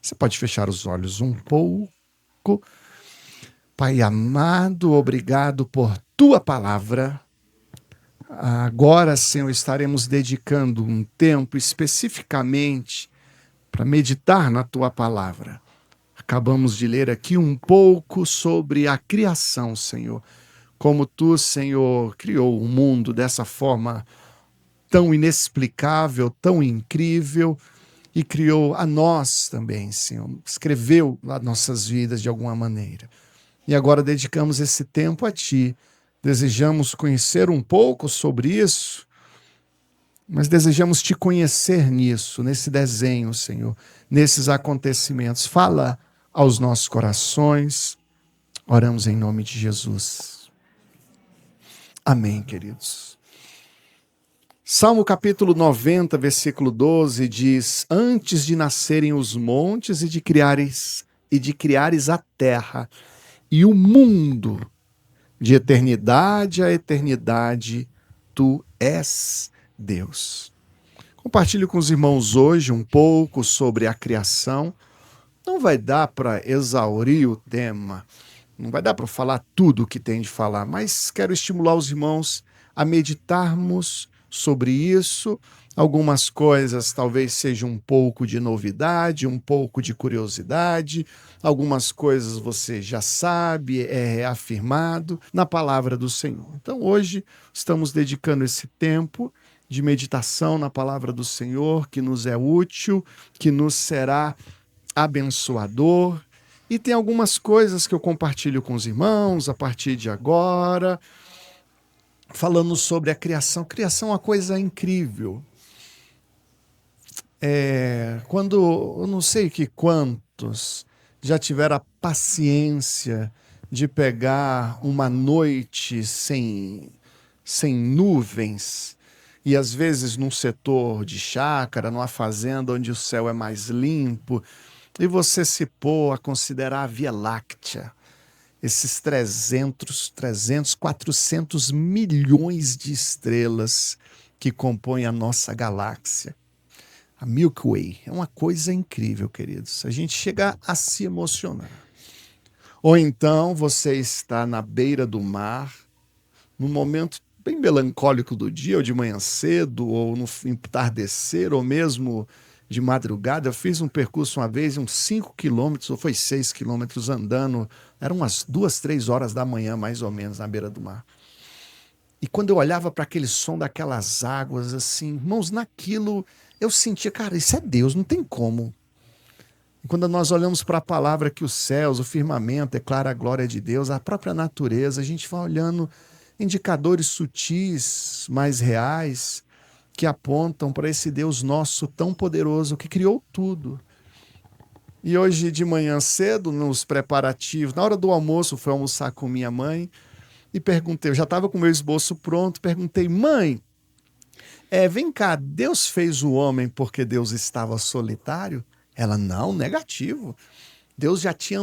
Você pode fechar os olhos um pouco. Pai amado, obrigado por tua palavra. Agora, Senhor, estaremos dedicando um tempo especificamente para meditar na tua palavra. Acabamos de ler aqui um pouco sobre a criação, Senhor. Como tu, Senhor, criou o mundo dessa forma tão inexplicável, tão incrível, e criou a nós também, Senhor. Escreveu as nossas vidas de alguma maneira. E agora dedicamos esse tempo a Ti. Desejamos conhecer um pouco sobre isso, mas desejamos Te conhecer nisso, nesse desenho, Senhor, nesses acontecimentos. Fala aos nossos corações. Oramos em nome de Jesus. Amém, queridos. Salmo capítulo 90, versículo 12 diz: Antes de nascerem os montes e de criares a terra e o mundo, de eternidade a eternidade, tu és Deus. Compartilho com os irmãos hoje um pouco sobre a criação. Não vai dar para exaurir o tema, não vai dar para falar tudo o que tem de falar, mas quero estimular os irmãos a meditarmos sobre isso. Algumas coisas talvez sejam um pouco de novidade, um pouco de curiosidade, algumas coisas você já sabe, é reafirmado na palavra do Senhor. Então hoje estamos dedicando esse tempo de meditação na palavra do Senhor, que nos é útil, que nos será abençoador. E tem algumas coisas que eu compartilho com os irmãos a partir de agora, falando sobre a criação. Criação é uma coisa incrível. Eu não sei quantos já tiveram a paciência de pegar uma noite sem nuvens, e às vezes num setor de chácara, numa fazenda onde o céu é mais limpo, e você se pôr a considerar a Via Láctea, esses 400 milhões de estrelas que compõem a nossa galáxia. A Milky Way é uma coisa incrível, queridos. A gente chega a se emocionar. Ou então você está na beira do mar, num momento bem melancólico do dia, ou de manhã cedo, ou no entardecer, ou mesmo de madrugada. Eu fiz um percurso uma vez, uns 5 quilômetros, ou foi 6 quilômetros andando. Eram umas 2, 3 horas da manhã, mais ou menos, na beira do mar. E quando eu olhava para aquele som daquelas águas, assim, irmãos, naquilo eu sentia, cara, isso é Deus, não tem como. E quando nós olhamos para a palavra que os céus, o firmamento declara a glória de Deus, a própria natureza, a gente vai olhando indicadores sutis, mais reais, que apontam para esse Deus nosso tão poderoso que criou tudo. E hoje de manhã cedo, nos preparativos, na hora do almoço, fui almoçar com minha mãe e perguntei, eu já estava com o meu esboço pronto, perguntei, mãe, vem cá, Deus fez o homem porque Deus estava solitário? Ela, não, negativo. Deus já tinha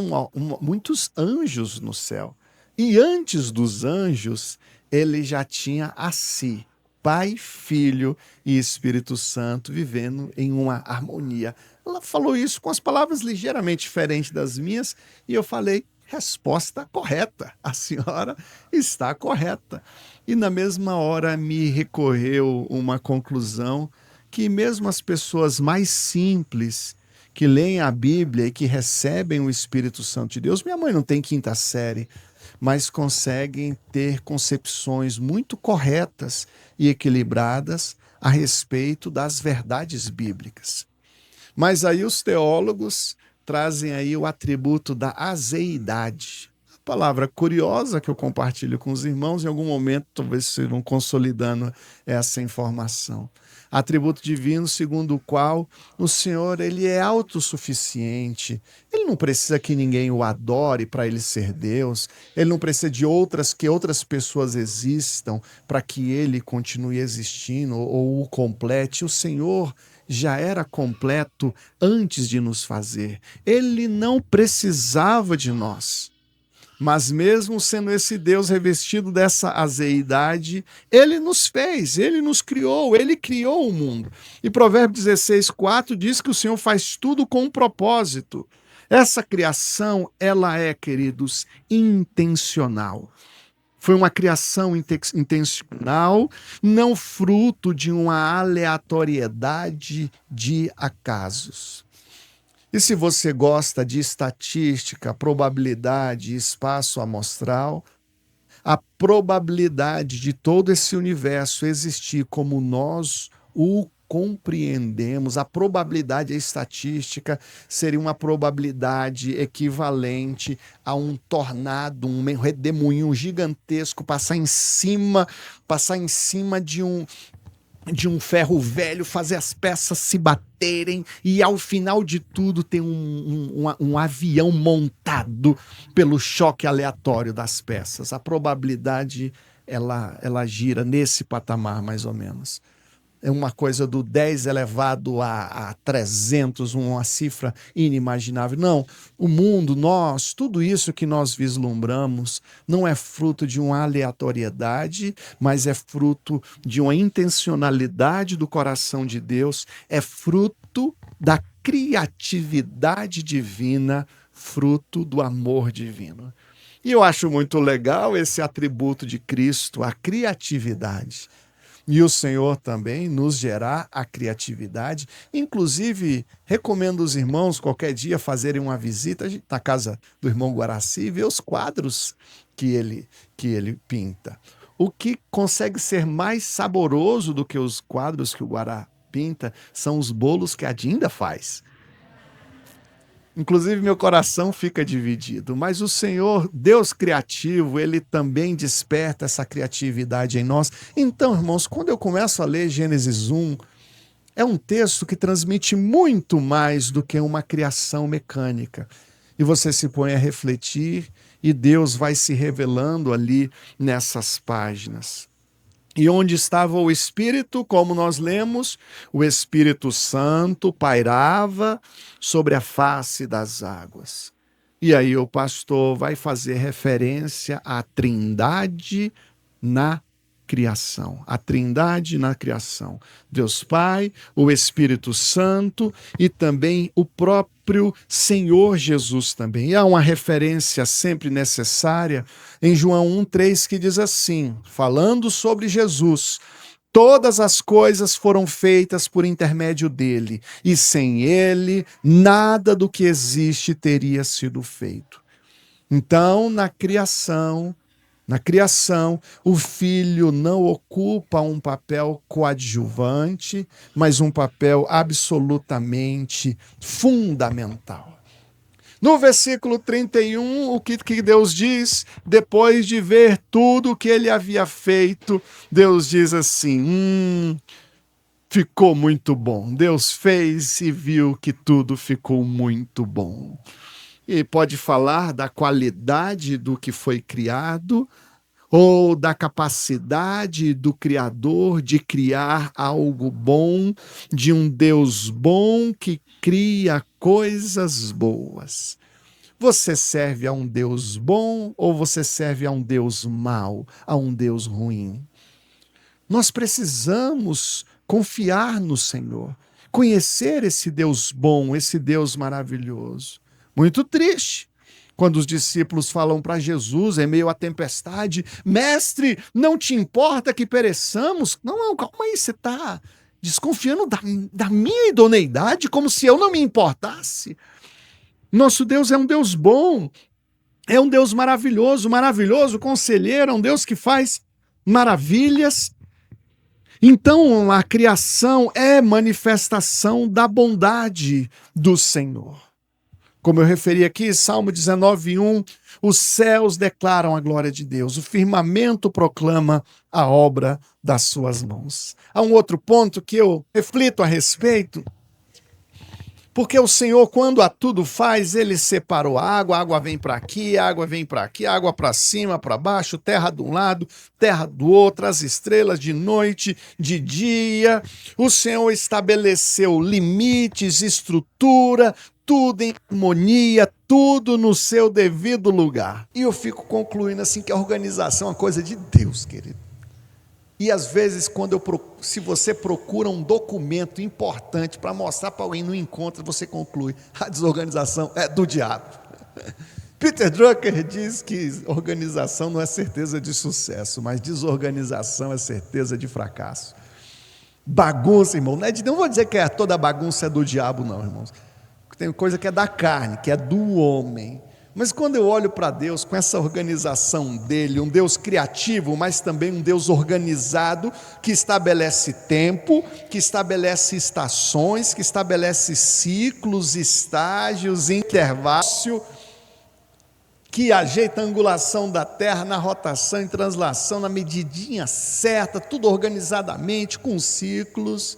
muitos anjos no céu. E antes dos anjos, ele já tinha a si, Pai, Filho e Espírito Santo, vivendo em uma harmonia. Ela falou isso com as palavras ligeiramente diferentes das minhas, e eu falei, resposta correta, a senhora está correta. E na mesma hora me recorreu uma conclusão que mesmo as pessoas mais simples, que leem a Bíblia e que recebem o Espírito Santo de Deus, minha mãe não tem 5ª série, mas conseguem ter concepções muito corretas e equilibradas a respeito das verdades bíblicas. Mas aí os teólogos trazem aí o atributo da azeidade. A palavra curiosa que eu compartilho com os irmãos, em algum momento talvez estejam consolidando essa informação. Atributo divino segundo o qual o Senhor ele é autossuficiente. Ele não precisa que ninguém o adore para ele ser Deus. Ele não precisa de que outras pessoas existam para que ele continue existindo ou o complete. O Senhor já era completo antes de nos fazer. Ele não precisava de nós. Mas mesmo sendo esse Deus revestido dessa azeidade, ele nos fez, ele nos criou, ele criou o mundo. E Provérbios 16:4 diz que o Senhor faz tudo com um propósito. Essa criação, ela é, queridos, intencional. Foi uma criação intencional, não fruto de uma aleatoriedade de acasos. E se você gosta de estatística, probabilidade, espaço amostral, a probabilidade de todo esse universo existir como nós o compreendemos, a probabilidade estatística seria uma probabilidade equivalente a um tornado, um redemoinho gigantesco passar em cima de um ferro velho, fazer as peças se baterem e ao final de tudo tem um avião montado pelo choque aleatório das peças. A probabilidade ela gira nesse patamar mais ou menos. É uma coisa do 10 elevado a 300, uma cifra inimaginável. Não, o mundo, nós, tudo isso que nós vislumbramos não é fruto de uma aleatoriedade, mas é fruto de uma intencionalidade do coração de Deus, é fruto da criatividade divina, fruto do amor divino. E eu acho muito legal esse atributo de Cristo, a criatividade. E o Senhor também nos gerar a criatividade. Inclusive, recomendo os irmãos qualquer dia fazerem uma visita na casa do irmão Guaraci e ver os quadros que ele pinta. O que consegue ser mais saboroso do que os quadros que o Guará pinta são os bolos que a Dinda faz. Inclusive, meu coração fica dividido. Mas o Senhor, Deus criativo, ele também desperta essa criatividade em nós. Então, irmãos, quando eu começo a ler Gênesis 1, é um texto que transmite muito mais do que uma criação mecânica. E você se põe a refletir e Deus vai se revelando ali nessas páginas. E onde estava o Espírito, como nós lemos, o Espírito Santo pairava sobre a face das águas. E aí o pastor vai fazer referência à Trindade na criação. A Trindade na criação. Deus Pai, o Espírito Santo e também o próprio Senhor Jesus também. E há uma referência sempre necessária em João 1:3 que diz assim, falando sobre Jesus: todas as coisas foram feitas por intermédio dele, e sem ele, nada do que existe teria sido feito. Então, na criação, o Filho não ocupa um papel coadjuvante, mas um papel absolutamente fundamental. No versículo 31, o que Deus diz? Depois de ver tudo o que ele havia feito, Deus diz assim, ficou muito bom. Deus fez e viu que tudo ficou muito bom. E pode falar da qualidade do que foi criado, ou da capacidade do Criador de criar algo bom, de um Deus bom que cria coisas boas. Você serve a um Deus bom ou você serve a um Deus mau, a um Deus ruim? Nós precisamos confiar no Senhor, conhecer esse Deus bom, esse Deus maravilhoso. Muito triste quando os discípulos falam para Jesus, em meio à tempestade, mestre, não te importa que pereçamos? Não, calma aí, você está desconfiando da minha idoneidade, como se eu não me importasse. Nosso Deus é um Deus bom, é um Deus maravilhoso, conselheiro, é um Deus que faz maravilhas. Então, a criação é manifestação da bondade do Senhor. Como eu referi aqui, Salmo 19:1, os céus declaram a glória de Deus, o firmamento proclama a obra das suas mãos. Há um outro ponto que eu reflito a respeito, porque o Senhor, quando a tudo faz, ele separou a água vem para aqui, água para cima, para baixo, terra de um lado, terra do outro, as estrelas de noite, de dia. O Senhor estabeleceu limites, estrutura, tudo em harmonia, tudo no seu devido lugar. E eu fico concluindo assim que a organização é uma coisa de Deus, querido. E às vezes, se você procura um documento importante para mostrar para alguém no encontro, você conclui: a desorganização é do diabo. Peter Drucker diz que organização não é certeza de sucesso, mas desorganização é certeza de fracasso. Bagunça, irmão, não vou dizer que toda bagunça é do diabo, não, irmãos. Tem coisa que é da carne, que é do homem. Mas quando eu olho para Deus, com essa organização dele, um Deus criativo, mas também um Deus organizado, que estabelece tempo, que estabelece estações, que estabelece ciclos, estágios, intervalos, que ajeita a angulação da terra na rotação e translação, na medidinha certa, tudo organizadamente, com ciclos.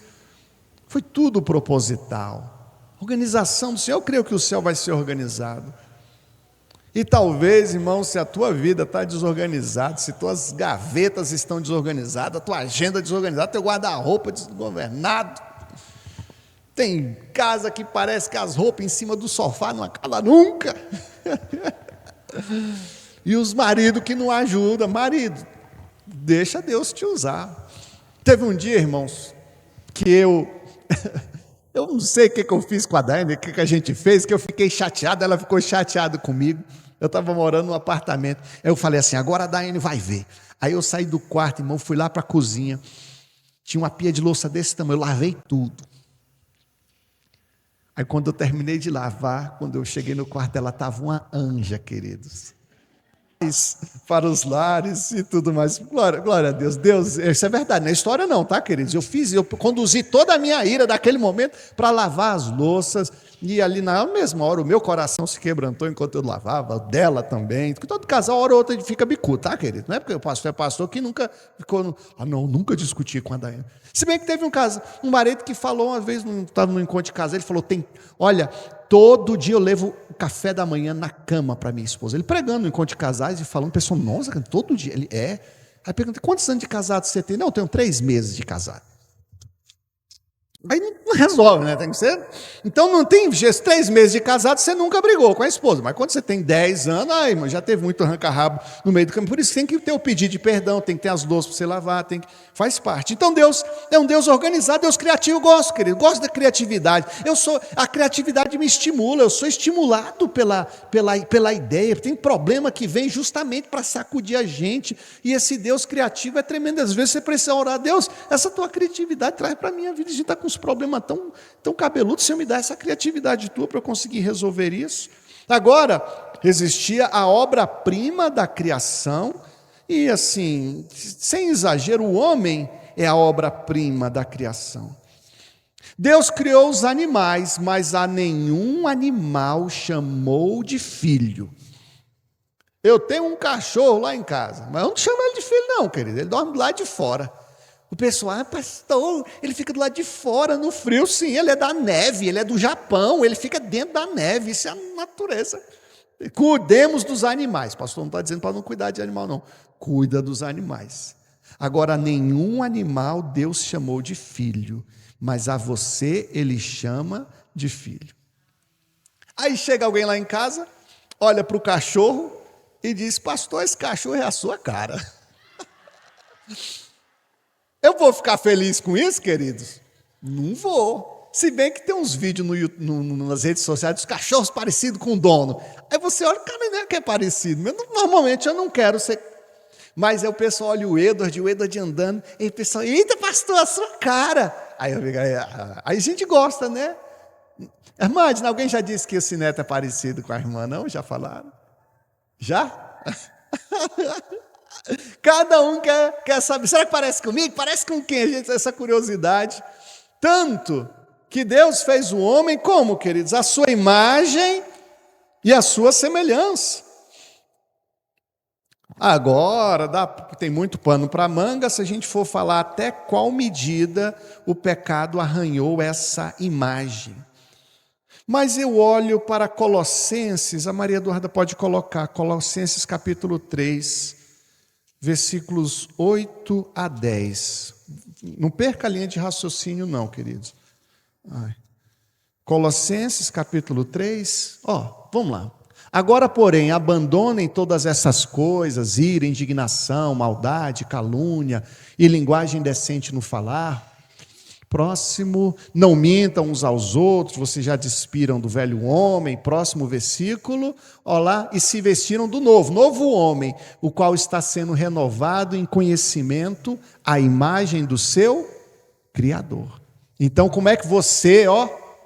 Foi tudo proposital. Organização do céu, eu creio que o céu vai ser organizado. E talvez, irmão, se a tua vida está desorganizada, se tuas gavetas estão desorganizadas, a tua agenda desorganizada, teu guarda-roupa desgovernado, tem casa que parece que as roupas em cima do sofá não acabam nunca. E os maridos que não ajudam, marido, deixa Deus te usar. Teve um dia, irmãos, que eu não sei o que eu fiz com a Daiane, o que a gente fez, que eu fiquei chateado, ela ficou chateada comigo. Eu estava morando num apartamento. Aí eu falei assim: agora a Daiane vai ver. Aí eu saí do quarto, irmão, fui lá para a cozinha. Tinha uma pia de louça desse tamanho, eu lavei tudo. Aí quando eu terminei de lavar, quando eu cheguei no quarto, ela estava uma anja, queridos. Para os lares e tudo mais. Glória a Deus. Deus, isso é verdade, não é história não, tá, queridos? Eu conduzi toda a minha ira daquele momento para lavar as louças, e ali na mesma hora o meu coração se quebrantou enquanto eu lavava, dela também, porque todo casal, hora ou outra, fica bicudo, tá, querido? Não é porque o pastor é pastor que nunca ficou, nunca discuti com a Daiane. Se bem que teve um marido que falou uma vez, estava no encontro de casa, ele falou: olha, todo dia eu levo o café da manhã na cama para minha esposa. Ele pregando no encontro de casais e falando, pessoal, nossa, todo dia. Ele é. Aí pergunta: quantos anos de casado você tem? Não, eu tenho 3 meses de casado. Aí não resolve, né? Tem que ser. Então não tem 3 meses de casado, você nunca brigou com a esposa. Mas quando você tem 10 anos, já teve muito arranca-rabo no meio do caminho. Por isso tem que ter o pedido de perdão, tem que ter as louças para você lavar, faz parte. Então Deus é um Deus organizado, Deus criativo. Eu gosto, querido, gosto da criatividade. A criatividade me estimula, eu sou estimulado pela ideia. Tem problema que vem justamente para sacudir a gente. E esse Deus criativo é tremendo. Às vezes você precisa orar: Deus, essa tua criatividade traz para a minha vida. A gente está com uns problemas tão cabeludos, Senhor, me dá essa criatividade tua para eu conseguir resolver isso. Agora, existia a obra-prima da criação, e assim, sem exagero, o homem é a obra-prima da criação. Deus criou os animais, mas a nenhum animal chamou de filho. Eu tenho um cachorro lá em casa, mas eu não chamo ele de filho não, querido, ele dorme do lado de fora. O pessoal: pastor, ele fica do lado de fora no frio. Sim, ele é da neve, ele é do Japão, ele fica dentro da neve, isso é a natureza. Cuidemos dos animais. Pastor não está dizendo para não cuidar de animal, não. Cuida dos animais. Agora, nenhum animal Deus chamou de filho, mas a você ele chama de filho. Aí chega alguém lá em casa, olha para o cachorro e diz: pastor, esse cachorro é a sua cara. Eu vou ficar feliz com isso, queridos? Não vou. Se bem que tem uns vídeos nas redes sociais dos cachorros parecidos com o dono. Aí você olha: cara, não é que é parecido. Normalmente eu não quero ser. Mas aí o pessoal olha o Edward andando, e o pessoal: eita, pastor, a sua cara. Aí a gente gosta, né? Irmã, alguém já disse que esse neto é parecido com a irmã, não? Já falaram? Já? Cada um quer saber. Será que parece comigo? Parece com quem? A gente tem essa curiosidade. Tanto que Deus fez o homem como, queridos? A sua imagem e a sua semelhança. Agora, tem muito pano para manga se a gente for falar até qual medida o pecado arranhou essa imagem. Mas eu olho para Colossenses, a Maria Eduarda pode colocar, Colossenses capítulo 3, versículos 8 a 10. Não perca a linha de raciocínio não, queridos. Colossenses capítulo 3, vamos lá. Agora, porém, abandonem todas essas coisas, ira, indignação, maldade, calúnia e linguagem indecente no falar. Próximo, não mintam uns aos outros, vocês já despiram do velho homem. Próximo versículo, lá, e se vestiram do novo homem, o qual está sendo renovado em conhecimento à imagem do seu Criador. Então, como é que você,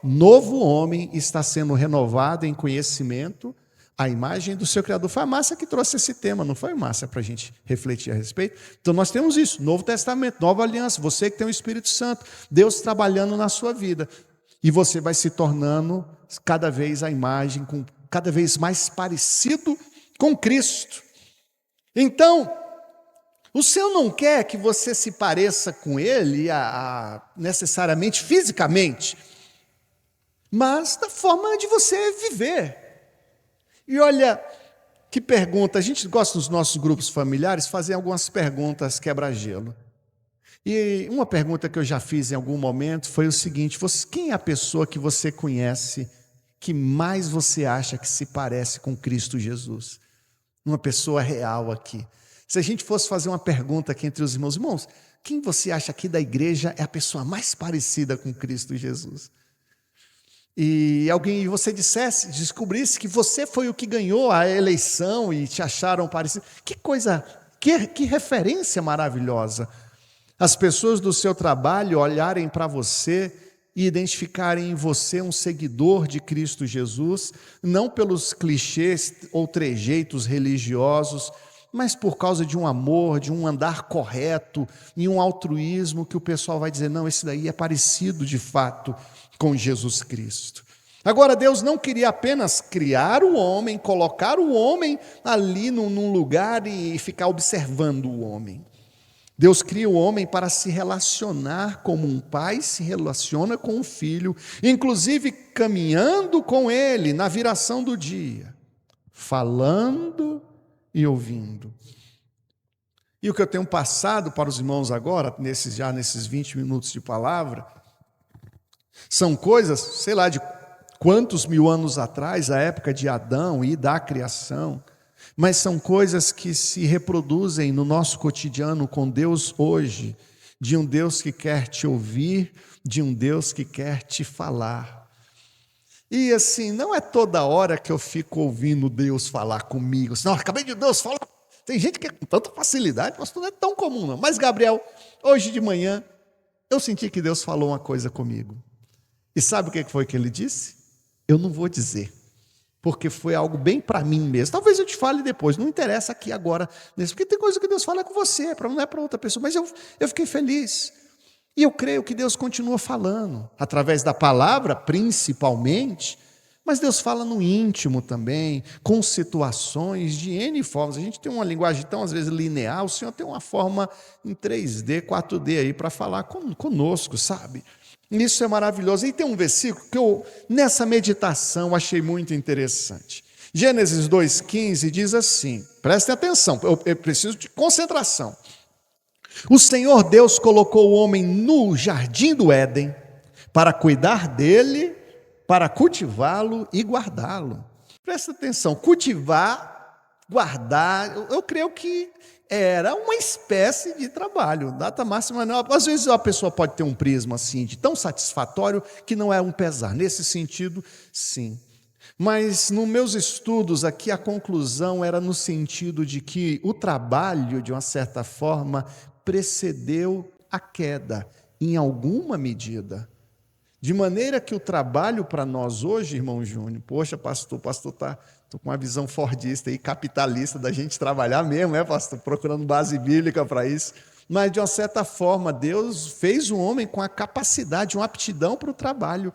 novo homem, está sendo renovado em conhecimento à imagem do seu Criador? Foi a Márcia que trouxe esse tema, não foi, Márcia, para a gente refletir a respeito? Então nós temos isso, Novo Testamento, Nova Aliança, você que tem o Espírito Santo, Deus trabalhando na sua vida, e você vai se tornando cada vez a imagem, cada vez mais parecido com Cristo. Então, o Senhor não quer que você se pareça com Ele necessariamente fisicamente, mas da forma de você viver. E olha, que pergunta, a gente gosta nos nossos grupos familiares fazer algumas perguntas quebra-gelo. E uma pergunta que eu já fiz em algum momento foi o seguinte: quem é a pessoa que você conhece que mais você acha que se parece com Cristo Jesus? Uma pessoa real aqui. Se a gente fosse fazer uma pergunta aqui entre os irmãos, quem você acha aqui da igreja é a pessoa mais parecida com Cristo Jesus? E você descobrisse que você foi o que ganhou a eleição e te acharam parecido. Que coisa, que referência maravilhosa. As pessoas do seu trabalho olharem para você e identificarem em você um seguidor de Cristo Jesus, não pelos clichês ou trejeitos religiosos, mas por causa de um amor, de um andar correto e um altruísmo que o pessoal vai dizer, não, esse daí é parecido de fato com Jesus Cristo. Agora, Deus não queria apenas criar o homem, colocar o homem ali num lugar e ficar observando o homem. Deus cria o homem para se relacionar como um pai se relaciona com um filho, inclusive caminhando com ele na viração do dia, falando e ouvindo. E o que eu tenho passado para os irmãos agora, nesses 20 minutos de palavra, são coisas, sei lá, de quantos mil anos atrás, a época de Adão e da criação, mas são coisas que se reproduzem no nosso cotidiano com Deus hoje, de um Deus que quer te ouvir, de um Deus que quer te falar. E assim, não é toda hora que eu fico ouvindo Deus falar comigo. Não, acabei de Deus falar. Tem gente que é com tanta facilidade, mas não é tão comum não. Mas Gabriel, hoje de manhã, eu senti que Deus falou uma coisa comigo. E sabe o que foi que ele disse? Eu não vou dizer, porque foi algo bem para mim mesmo. Talvez eu te fale depois, não interessa aqui agora, porque tem coisa que Deus fala com você, não é para outra pessoa. Mas eu fiquei feliz. E eu creio que Deus continua falando, através da palavra principalmente, mas Deus fala no íntimo também, com situações de N formas. A gente tem uma linguagem tão, às vezes, linear, o Senhor tem uma forma em 3D, 4D aí para falar conosco, sabe? Isso é maravilhoso. E tem um versículo que eu, nessa meditação, achei muito interessante. Gênesis 2,15 diz assim, prestem atenção, eu preciso de concentração. O Senhor Deus colocou o homem no jardim do Éden para cuidar dele, para cultivá-lo e guardá-lo. Presta atenção, cultivar, guardar, eu creio que era uma espécie de trabalho. Data máxima não. Às vezes a pessoa pode ter um prisma assim de tão satisfatório que não é um pesar. Nesse sentido, sim. Mas nos meus estudos aqui a conclusão era no sentido de que o trabalho, de uma certa forma, precedeu a queda, em alguma medida. De maneira que o trabalho para nós hoje, irmão Júnior, poxa, pastor está... Estou com uma visão fordista e capitalista da gente trabalhar mesmo, pastor? Procurando base bíblica para isso. Mas, de uma certa forma, Deus fez o homem com a capacidade, uma aptidão para o trabalho.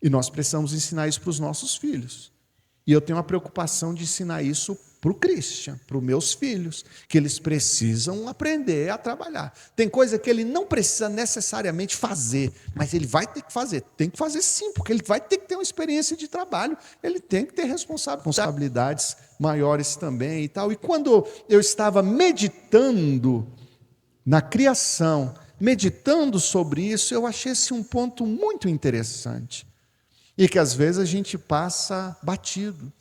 E nós precisamos ensinar isso para os nossos filhos. E eu tenho uma preocupação de ensinar isso para o Christian, para os meus filhos, que eles precisam aprender a trabalhar. Tem coisa que ele não precisa necessariamente fazer, mas ele vai ter que fazer. Tem que fazer sim, porque ele vai ter que ter uma experiência de trabalho, ele tem que ter responsabilidades maiores também e tal. E quando eu estava meditando na criação, meditando sobre isso, eu achei esse um ponto muito interessante. e que às vezes a gente passa batido.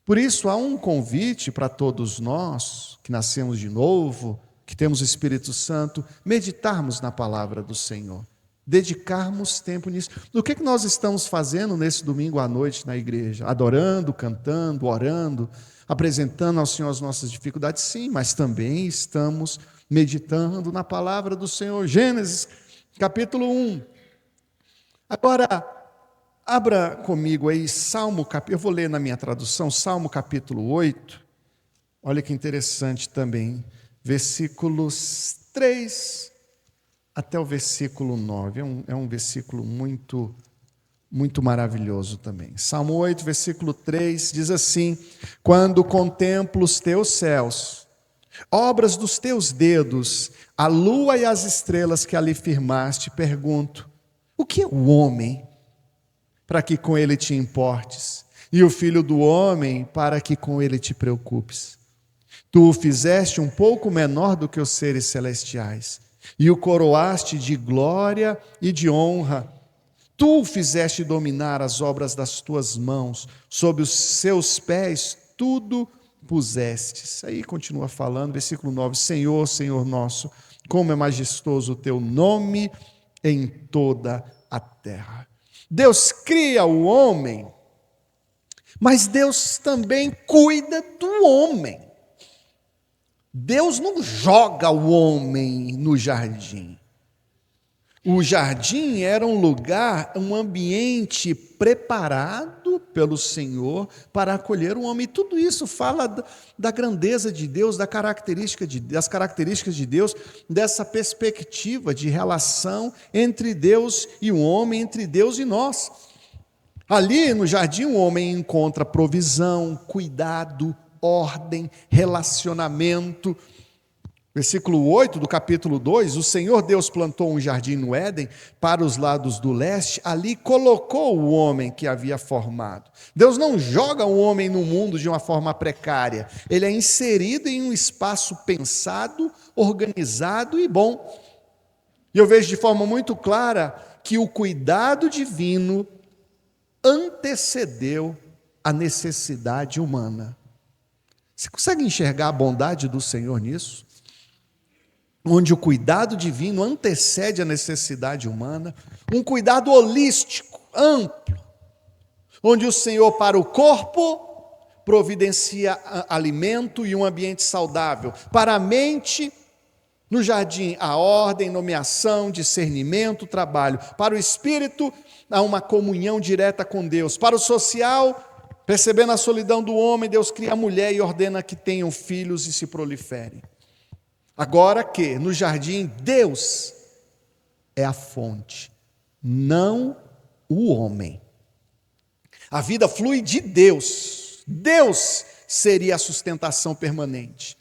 Por isso, há um convite para todos nós que nascemos de novo, que temos o Espírito Santo, meditarmos na palavra do Senhor, dedicarmos tempo nisso. O que nós estamos fazendo nesse domingo à noite na igreja? Adorando, cantando, orando, apresentando ao Senhor as nossas dificuldades? Sim, mas também estamos meditando na palavra do Senhor. Gênesis, capítulo 1. Agora, abra comigo aí, eu vou ler na minha tradução, Salmo capítulo 8. Olha que interessante também. Versículos 3 até o versículo 9. É um versículo muito maravilhoso também. Salmo 8, versículo 3, diz assim: quando contemplo os teus céus, obras dos teus dedos, a lua e as estrelas que ali firmaste, pergunto: o que é o homem para que com ele te importes, e o filho do homem para que com ele te preocupes? Tu o fizeste um pouco menor do que os seres celestiais, e o coroaste de glória e de honra. Tu o fizeste dominar as obras das tuas mãos, sob os seus pés tudo pusestes. Aí continua falando, versículo 9: Senhor, Senhor nosso, como é majestoso o teu nome em toda a terra. Deus cria o homem, mas Deus também cuida do homem. Deus não joga o homem no jardim. O jardim era um lugar, um ambiente preparado pelo Senhor para acolher o homem. E tudo isso fala da grandeza de Deus, das características de Deus, dessa perspectiva de relação entre Deus e o homem, entre Deus e nós. Ali no jardim o homem encontra provisão, cuidado, ordem, relacionamento. Versículo 8 do capítulo 2, o Senhor Deus plantou um jardim no Éden, para os lados do leste, ali colocou o homem que havia formado. Deus não joga o homem no mundo de uma forma precária, ele é inserido em um espaço pensado, organizado e bom. E eu vejo de forma muito clara que o cuidado divino antecedeu a necessidade humana. Você consegue enxergar a bondade do Senhor nisso? Onde o cuidado divino antecede a necessidade humana, um cuidado holístico, amplo, onde o Senhor para o corpo providencia alimento e um ambiente saudável, para a mente, no jardim, a ordem, nomeação, discernimento, trabalho, para o espírito, há uma comunhão direta com Deus, para o social, percebendo a solidão do homem, Deus cria a mulher e ordena que tenham filhos e se proliferem. Agora que no jardim Deus é a fonte, não o homem. A vida flui de Deus. Deus seria a sustentação permanente.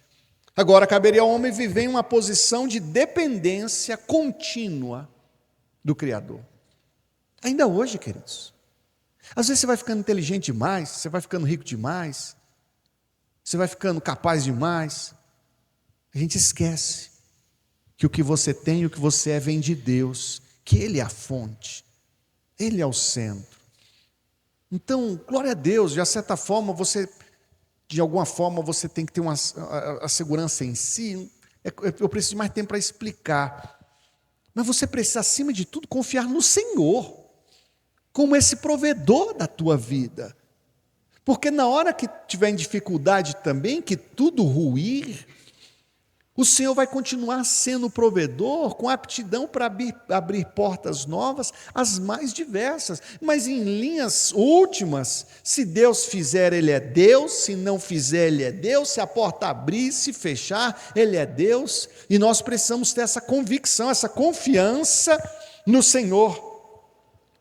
Agora caberia ao homem viver em uma posição de dependência contínua do Criador. Ainda hoje, queridos. Às vezes você vai ficando inteligente demais, você vai ficando rico demais, você vai ficando capaz demais. A gente esquece que o que você tem e o que você é vem de Deus, que Ele é a fonte, Ele é o centro. Então, glória a Deus, de certa forma, de alguma forma, você tem que ter a segurança em si. Eu preciso de mais tempo para explicar. Mas você precisa, acima de tudo, confiar no Senhor, como esse provedor da tua vida. Porque na hora que tiver em dificuldade também, que tudo ruir, o Senhor vai continuar sendo provedor, com aptidão para abrir portas novas, as mais diversas. Mas em linhas últimas, se Deus fizer, Ele é Deus, se não fizer, Ele é Deus, se a porta abrir, se fechar, Ele é Deus. E nós precisamos ter essa convicção, essa confiança no Senhor.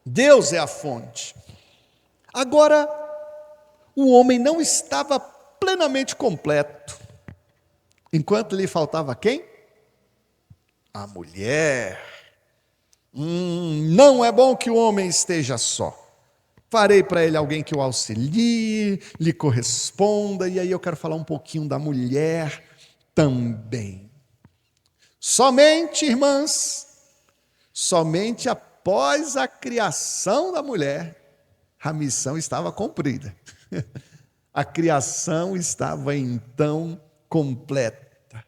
Deus é a fonte. Agora, o homem não estava plenamente completo. Enquanto lhe faltava quem? A mulher. Não é bom que o homem esteja só. Farei para ele alguém que o auxilie, lhe corresponda. E aí eu quero falar um pouquinho da mulher também. Somente, irmãs, somente após a criação da mulher, A missão estava cumprida. A criação estava então completa.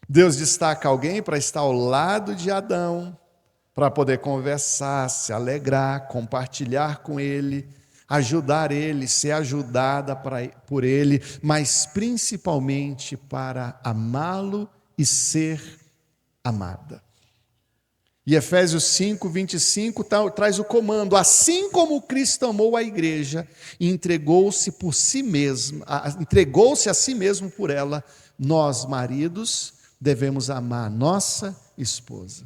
Deus destaca alguém para estar ao lado de Adão, para poder conversar, se alegrar, compartilhar com ele, ajudar ele, ser ajudada por ele, mas principalmente para amá-lo e ser amada. E Efésios 5, 25 traz o comando: assim como Cristo amou a igreja e entregou-se a si mesmo por ela, nós, maridos, devemos amar a nossa esposa.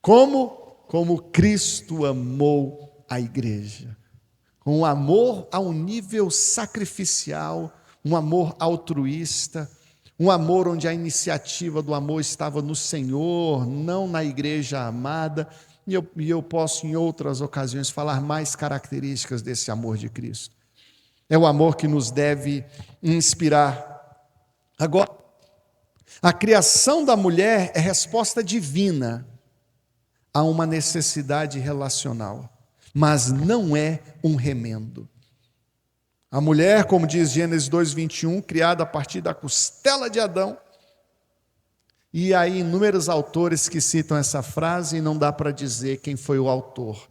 Como Cristo amou a igreja. Com um amor a um nível sacrificial, um amor altruísta, um amor onde a iniciativa do amor estava no Senhor, não na igreja amada. E eu posso, em outras ocasiões, falar mais características desse amor de Cristo. É o amor que nos deve inspirar. Agora, a criação da mulher é resposta divina a uma necessidade relacional, mas não é um remendo. A mulher, como diz Gênesis 2:21, criada a partir da costela de Adão. E aí inúmeros autores que citam essa frase e não dá para dizer quem foi o autor.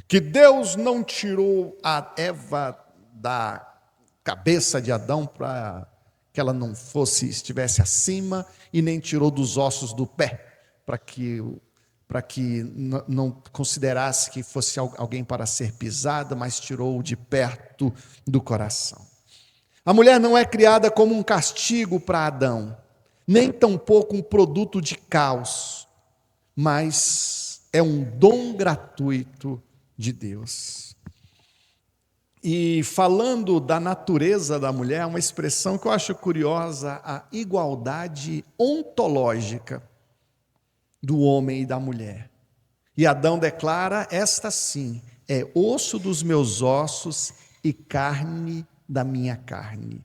Que Deus não tirou a Eva da cabeça de Adão para que ela não estivesse acima, e nem tirou dos ossos do pé para que não considerasse que fosse alguém para ser pisada, mas tirou de perto do coração. A mulher não é criada como um castigo para Adão, nem tampouco um produto de caos, mas é um dom gratuito de Deus. E falando da natureza da mulher, uma expressão que eu acho curiosa, a igualdade ontológica do homem e da mulher. E Adão declara: esta sim é osso dos meus ossos e carne da minha carne.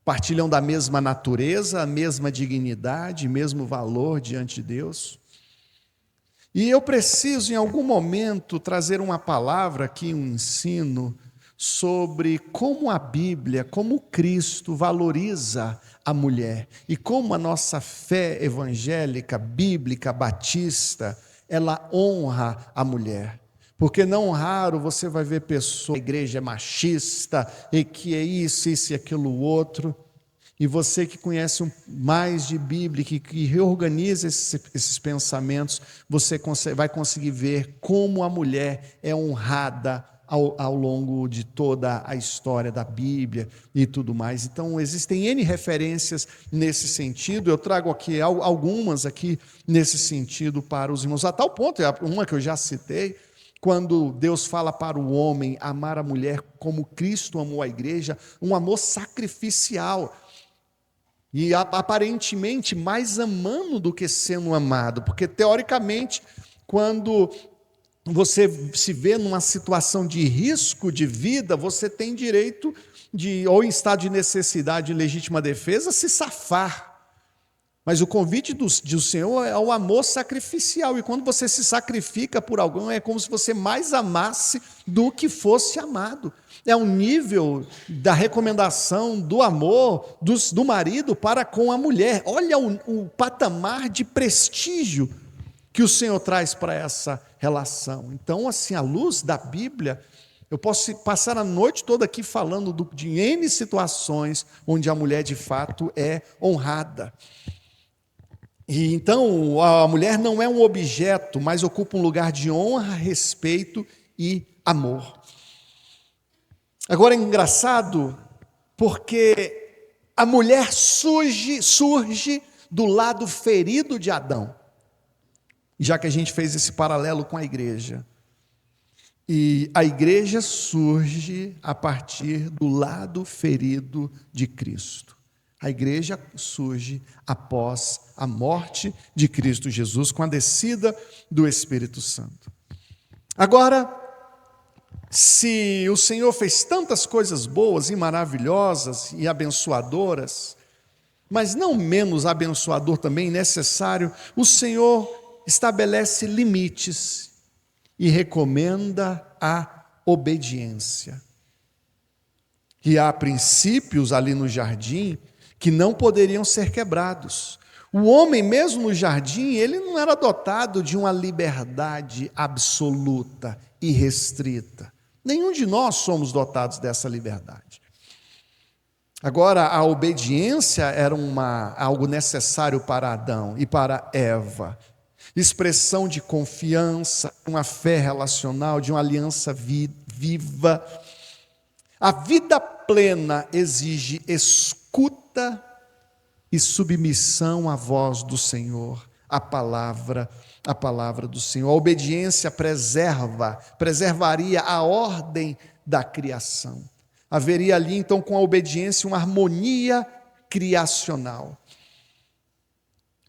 Partilham da mesma natureza, a mesma dignidade, mesmo valor diante de Deus. E eu preciso, em algum momento, trazer uma palavra aqui, um ensino sobre como a Bíblia, como Cristo valoriza a mulher e como a nossa fé evangélica, bíblica, batista, ela honra a mulher. Porque não raro você vai ver pessoas, a igreja é machista, e que é isso e aquilo outro, e você que conhece mais de Bíblia, que reorganiza esses pensamentos, você vai conseguir ver como a mulher é honrada ao longo de toda a história da Bíblia e tudo mais. Então, existem N referências nesse sentido. Eu trago aqui algumas aqui nesse sentido para os irmãos. A tal ponto, uma que eu já citei, quando Deus fala para o homem amar a mulher como Cristo amou a igreja, um amor sacrificial. E aparentemente mais amando do que sendo amado, porque teoricamente, quando você se vê numa situação de risco de vida, você tem direito de, ou em estado de necessidade e legítima defesa, se safar. Mas o convite do Senhor é o amor sacrificial, e quando você se sacrifica por alguém, é como se você mais amasse do que fosse amado. É um nível da recomendação do amor do marido para com a mulher. Olha o patamar de prestígio que o Senhor traz para essa relação. Então, assim, à luz da Bíblia, eu posso passar a noite toda aqui falando de N situações onde a mulher de fato é honrada. E então, a mulher não é um objeto, mas ocupa um lugar de honra, respeito e amor. Agora é engraçado, porque a mulher surge do lado ferido de Adão. Já que a gente fez esse paralelo com a igreja. E a igreja surge a partir do lado ferido de Cristo. A igreja surge após a morte de Cristo Jesus, com a descida do Espírito Santo. Agora, se o Senhor fez tantas coisas boas e maravilhosas e abençoadoras, mas não menos abençoador também necessário, o Senhor estabelece limites e recomenda a obediência. E há princípios ali no jardim que não poderiam ser quebrados. O homem, mesmo no jardim, ele não era dotado de uma liberdade absoluta, irrestrita. Nenhum de nós somos dotados dessa liberdade. Agora, a obediência era algo necessário para Adão e para Eva. Expressão de confiança, uma fé relacional, de uma aliança viva. A vida plena exige escuta e submissão à voz do Senhor, à palavra do Senhor. A obediência preservaria a ordem da criação. Haveria ali, então, com a obediência, uma harmonia criacional.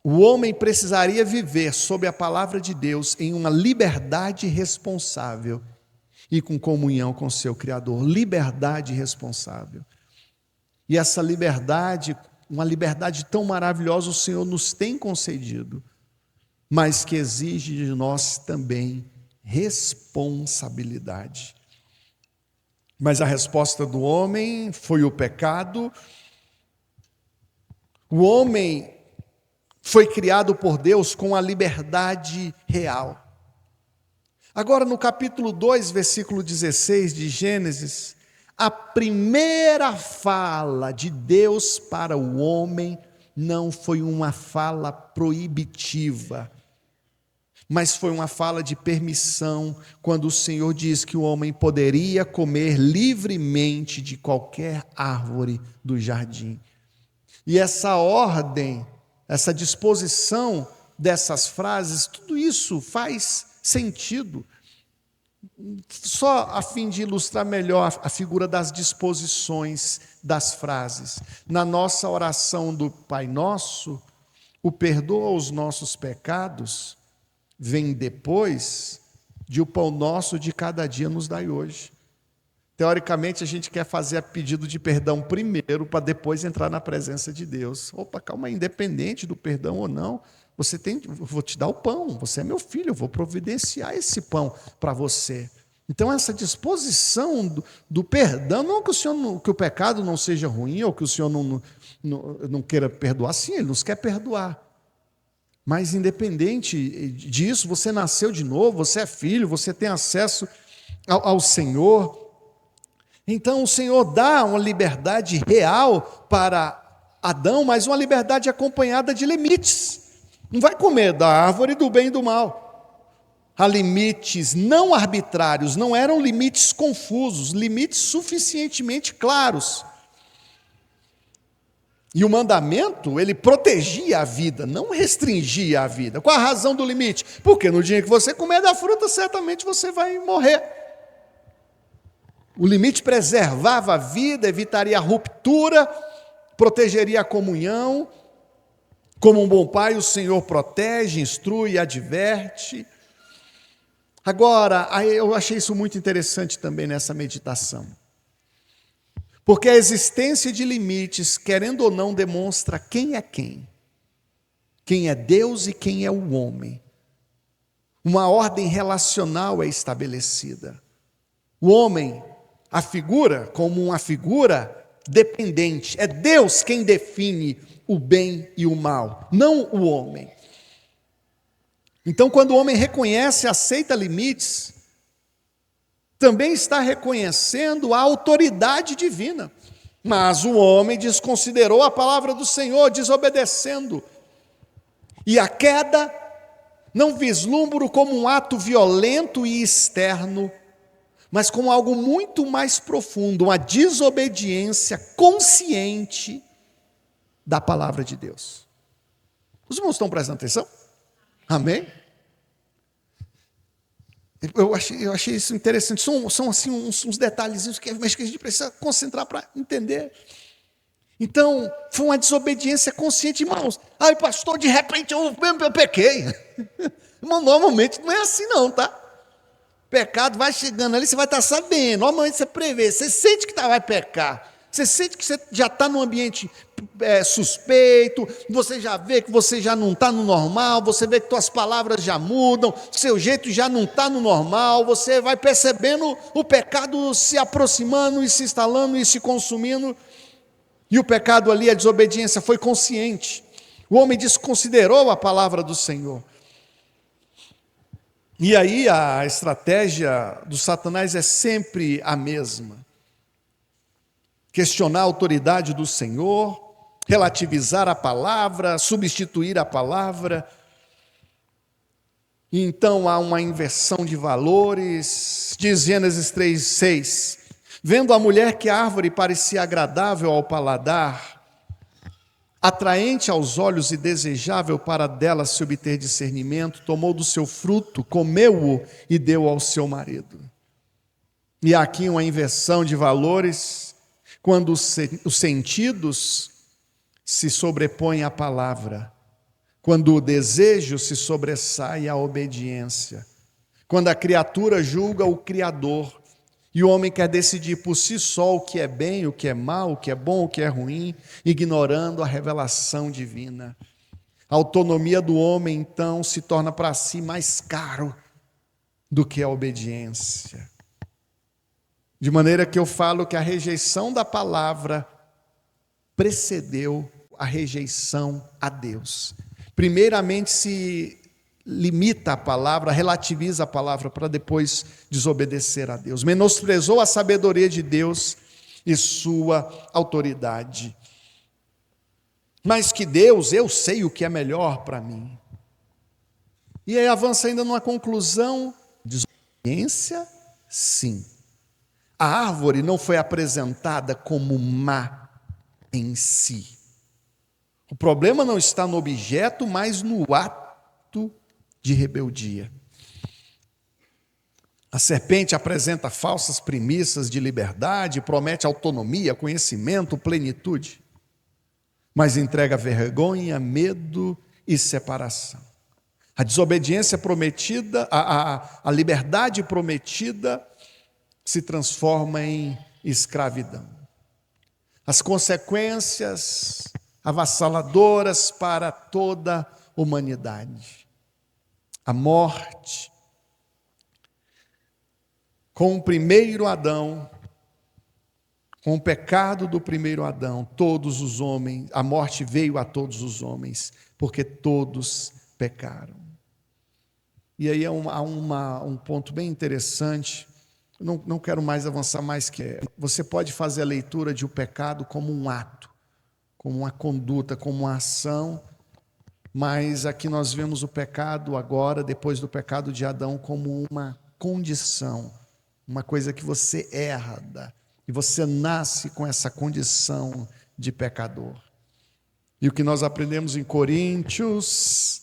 O homem precisaria viver sob a palavra de Deus em uma liberdade responsável e com comunhão com seu Criador. Liberdade responsável. E essa liberdade, uma liberdade tão maravilhosa, o Senhor nos tem concedido, mas que exige de nós também responsabilidade. Mas a resposta do homem foi o pecado. O homem foi criado por Deus com a liberdade real. Agora, no capítulo 2, versículo 16 de Gênesis, a primeira fala de Deus para o homem não foi uma fala proibitiva, mas foi uma fala de permissão, quando o Senhor diz que o homem poderia comer livremente de qualquer árvore do jardim. E essa ordem, essa disposição dessas frases, tudo isso faz sentido. Só a fim de ilustrar melhor a figura das disposições das frases. Na nossa oração do Pai Nosso, o perdoa os nossos pecados vem depois de o pão nosso de cada dia nos dai hoje. Teoricamente, a gente quer fazer pedido de perdão primeiro, para depois entrar na presença de Deus. Opa, calma aí, independente do perdão ou não, eu vou te dar o pão, você é meu filho, eu vou providenciar esse pão para você. Então, essa disposição do perdão, não que o pecado não seja ruim, ou que o Senhor não queira perdoar, sim, Ele nos quer perdoar. Mas, independente disso, você nasceu de novo, você é filho, você tem acesso ao Senhor. Então, o Senhor dá uma liberdade real para Adão, mas uma liberdade acompanhada de limites. Não vai comer da árvore do bem e do mal. Há limites não arbitrários, não eram limites confusos, limites suficientemente claros. E o mandamento, ele protegia a vida, não restringia a vida. Qual a razão do limite? Porque no dia que você comer da fruta, certamente você vai morrer. O limite preservava a vida, evitaria a ruptura, protegeria a comunhão. Como um bom pai, o Senhor protege, instrui e adverte. Agora, eu achei isso muito interessante também nessa meditação. Porque a existência de limites, querendo ou não, demonstra quem é quem. Quem é Deus e quem é o homem. Uma ordem relacional é estabelecida. O homem, a figura, como uma figura dependente. É Deus quem define o bem e o mal, não o homem. Então, quando o homem reconhece e aceita limites, também está reconhecendo a autoridade divina. Mas o homem desconsiderou a palavra do Senhor, desobedecendo. E a queda não vislumbro como um ato violento e externo, mas como algo muito mais profundo, uma desobediência consciente da palavra de Deus. Os irmãos estão prestando atenção? Amém? Eu achei isso interessante. São assim, uns detalhezinhos que a gente precisa concentrar para entender. Então, foi uma desobediência consciente, irmãos. Ai, pastor, de repente eu pequei. Irmão, normalmente não é assim não, tá? Pecado vai chegando ali, você vai estar sabendo. Normalmente você prevê, você sente que vai pecar. Você sente que você já está num ambiente suspeito, você já vê que você já não está no normal, você vê que suas palavras já mudam, seu jeito já não está no normal, você vai percebendo o pecado se aproximando e se instalando e se consumindo, e o pecado ali, a desobediência foi consciente, o homem desconsiderou a palavra do Senhor. E aí a estratégia do Satanás é sempre a mesma: questionar a autoridade do Senhor, relativizar a palavra, substituir a palavra. E então há uma inversão de valores. Diz Gênesis 3:6: vendo a mulher que a árvore parecia agradável ao paladar, atraente aos olhos e desejável para dela se obter discernimento, tomou do seu fruto, comeu-o e deu ao seu marido. E há aqui uma inversão de valores, quando os sentidos se sobrepõem à palavra, quando o desejo se sobressai à obediência, quando a criatura julga o Criador, e o homem quer decidir por si só o que é bem, o que é mal, o que é bom, o que é ruim, ignorando a revelação divina. A autonomia do homem, então, se torna para si mais caro do que a obediência. De maneira que eu falo que a rejeição da palavra precedeu a rejeição a Deus. Primeiramente se limita a palavra, relativiza a palavra para depois desobedecer a Deus. Menosprezou a sabedoria de Deus e sua autoridade. Mas que Deus, eu sei o que é melhor para mim. E aí avança ainda numa conclusão: desobediência, sim. A árvore não foi apresentada como má em si. O problema não está no objeto, mas no ato de rebeldia. A serpente apresenta falsas premissas de liberdade, promete autonomia, conhecimento, plenitude, mas entrega vergonha, medo e separação. A desobediência prometida, a liberdade prometida se transforma em escravidão. As consequências avassaladoras para toda a humanidade. A morte. Com o primeiro Adão, com o pecado do primeiro Adão, todos os homens, a morte veio a todos os homens, porque todos pecaram. E aí há um ponto bem interessante, não quero mais avançar mais que você pode fazer a leitura de o pecado como um ato, como uma conduta, como uma ação, mas aqui nós vemos o pecado agora, depois do pecado de Adão, como uma condição, uma coisa que você herda, e você nasce com essa condição de pecador. E o que nós aprendemos em Coríntios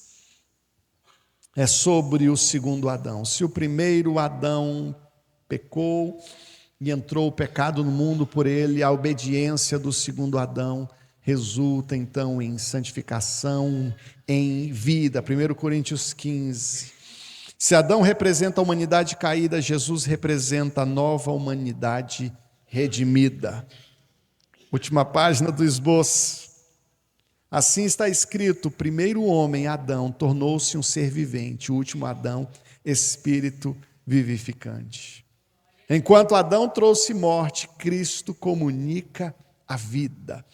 é sobre o segundo Adão. Se o primeiro Adão pecou e entrou o pecado no mundo por ele, a obediência do segundo Adão resulta então em santificação, em vida. 1 Coríntios 15. Se Adão representa a humanidade caída, Jesus representa a nova humanidade redimida. Última página do esboço. Assim está escrito: o primeiro homem, Adão, tornou-se um ser vivente, o último Adão, espírito vivificante. Enquanto Adão trouxe morte, Cristo comunica a vida.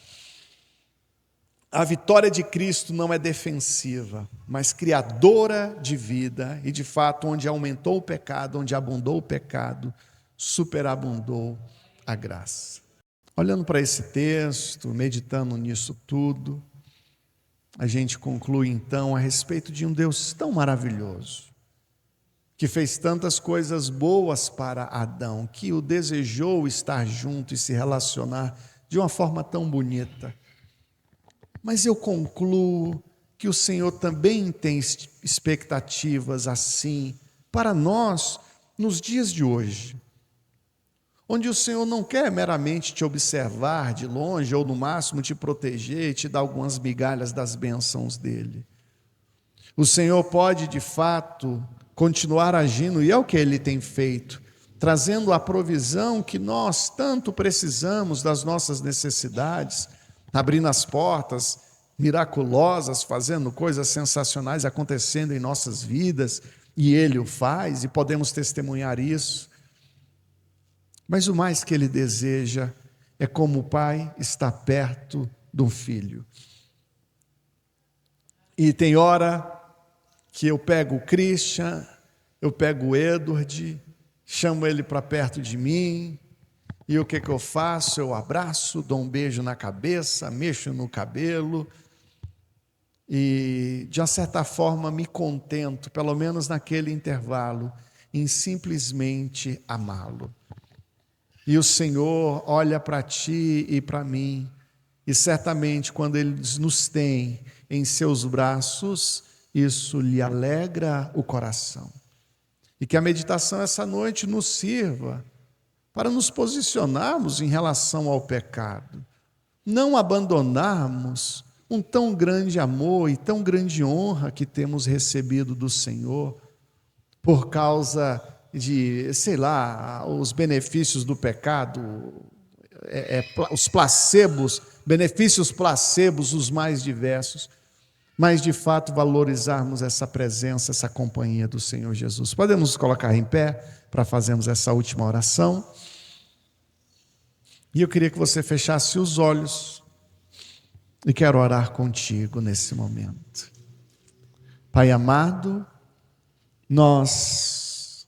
A vitória de Cristo não é defensiva, mas criadora de vida, e de fato, onde aumentou o pecado, onde abundou o pecado, superabundou a graça. Olhando para esse texto, meditando nisso tudo, a gente conclui então a respeito de um Deus tão maravilhoso, que fez tantas coisas boas para Adão, que o desejou estar junto e se relacionar de uma forma tão bonita. Mas eu concluo que o Senhor também tem expectativas assim para nós nos dias de hoje, onde o Senhor não quer meramente te observar de longe ou no máximo te proteger e te dar algumas migalhas das bênçãos dele. O Senhor pode de fato continuar agindo, e é o que Ele tem feito, trazendo a provisão que nós tanto precisamos das nossas necessidades, abrindo as portas miraculosas, fazendo coisas sensacionais acontecendo em nossas vidas, e Ele o faz, e podemos testemunhar isso. Mas o mais que Ele deseja é como o pai está perto do filho. E tem hora que eu pego o Christian, eu pego o Edward, chamo ele para perto de mim, e o que eu faço? Eu abraço, dou um beijo na cabeça, mexo no cabelo, e de uma certa forma me contento, pelo menos naquele intervalo, em simplesmente amá-lo. E o Senhor olha para ti e para mim, e certamente quando Ele nos tem em seus braços, isso lhe alegra o coração. E que a meditação essa noite nos sirva para nos posicionarmos em relação ao pecado, não abandonarmos um tão grande amor e tão grande honra que temos recebido do Senhor, por causa de, sei lá, os benefícios do pecado, os placebos, benefícios placebos, os mais diversos, mas de fato valorizarmos essa presença, essa companhia do Senhor Jesus. Podemos nos colocar em pé para fazermos essa última oração? E eu queria que você fechasse os olhos, e quero orar contigo nesse momento. Pai amado, nós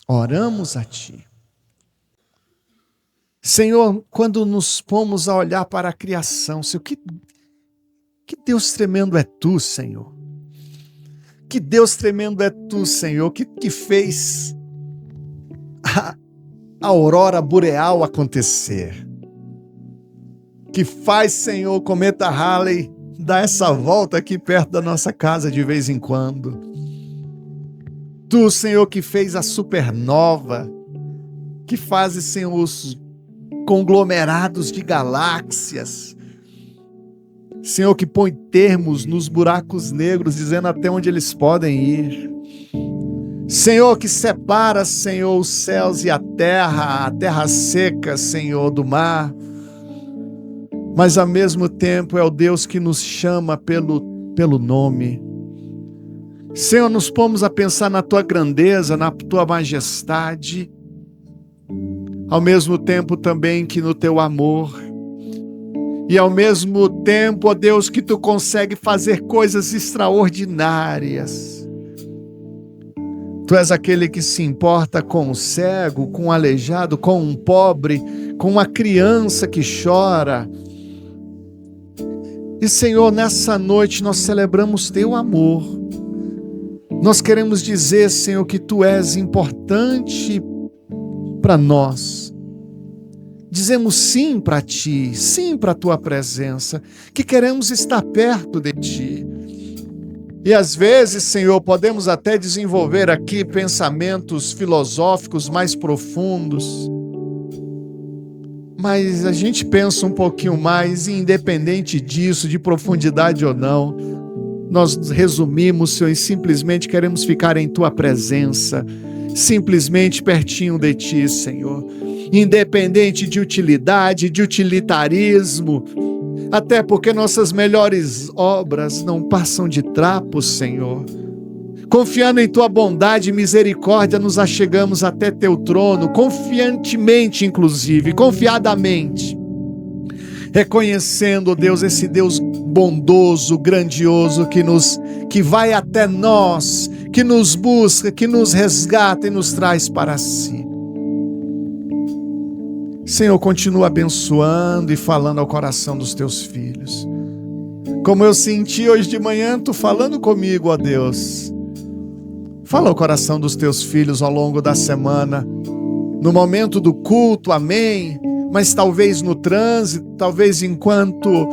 oramos a Ti. Senhor, quando nos pomos a olhar para a criação, Senhor, que Deus tremendo é Tu, Senhor. Que Deus tremendo é Tu, Senhor, que fez a aurora boreal acontecer. Que faz, Senhor, o cometa Halley dar essa volta aqui perto da nossa casa de vez em quando. Tu, Senhor, que fez a supernova, que fazes, Senhor, os conglomerados de galáxias. Senhor, que põe termos nos buracos negros, dizendo até onde eles podem ir. Senhor, que separa, Senhor, os céus e a terra seca, Senhor, do mar. Mas ao mesmo tempo é o Deus que nos chama pelo nome. Senhor, nos pomos a pensar na Tua grandeza, na Tua majestade, ao mesmo tempo também que no Teu amor, e ao mesmo tempo, ó Deus, que Tu consegue fazer coisas extraordinárias. Tu és aquele que se importa com o cego, com o aleijado, com um pobre, com uma criança que chora. E Senhor, nessa noite nós celebramos Teu amor. Nós queremos dizer, Senhor, que Tu és importante para nós. Dizemos sim para Ti, sim para a Tua presença, que queremos estar perto de Ti. E às vezes, Senhor, podemos até desenvolver aqui pensamentos filosóficos mais profundos, mas a gente pensa um pouquinho mais, e independente disso, de profundidade ou não, nós resumimos, Senhor, e simplesmente queremos ficar em Tua presença, simplesmente pertinho de Ti, Senhor. Independente de utilidade, de utilitarismo, até porque nossas melhores obras não passam de trapos, Senhor. Confiando em Tua bondade e misericórdia, nos achegamos até Teu trono, confiantemente, inclusive, confiadamente, reconhecendo, Deus, esse Deus bondoso, grandioso, que vai até nós, que nos busca, que nos resgata e nos traz para si. Senhor, continua abençoando e falando ao coração dos Teus filhos. Como eu senti hoje de manhã, Tu falando comigo, ó Deus. Fala ao coração dos Teus filhos ao longo da semana, no momento do culto, amém, mas talvez no trânsito, talvez enquanto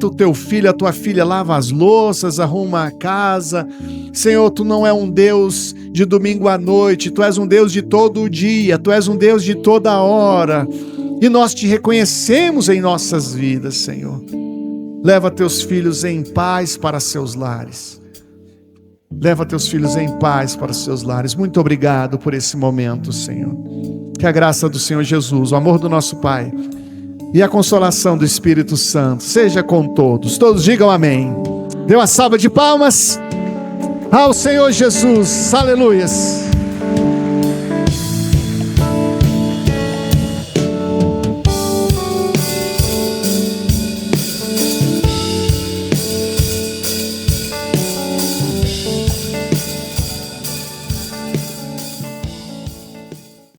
o Teu filho, a Tua filha lava as louças, arruma a casa. Senhor, Tu não é um Deus de domingo à noite, Tu és um Deus de todo o dia, Tu és um Deus de toda hora, e nós Te reconhecemos em nossas vidas, Senhor. Leva Teus filhos em paz para seus lares. Leva Teus filhos em paz para seus lares. Muito obrigado por esse momento, Senhor. Que a graça do Senhor Jesus, o amor do nosso Pai e a consolação do Espírito Santo seja com todos. Todos digam amém. Dê uma salva de palmas ao Senhor Jesus. Aleluias.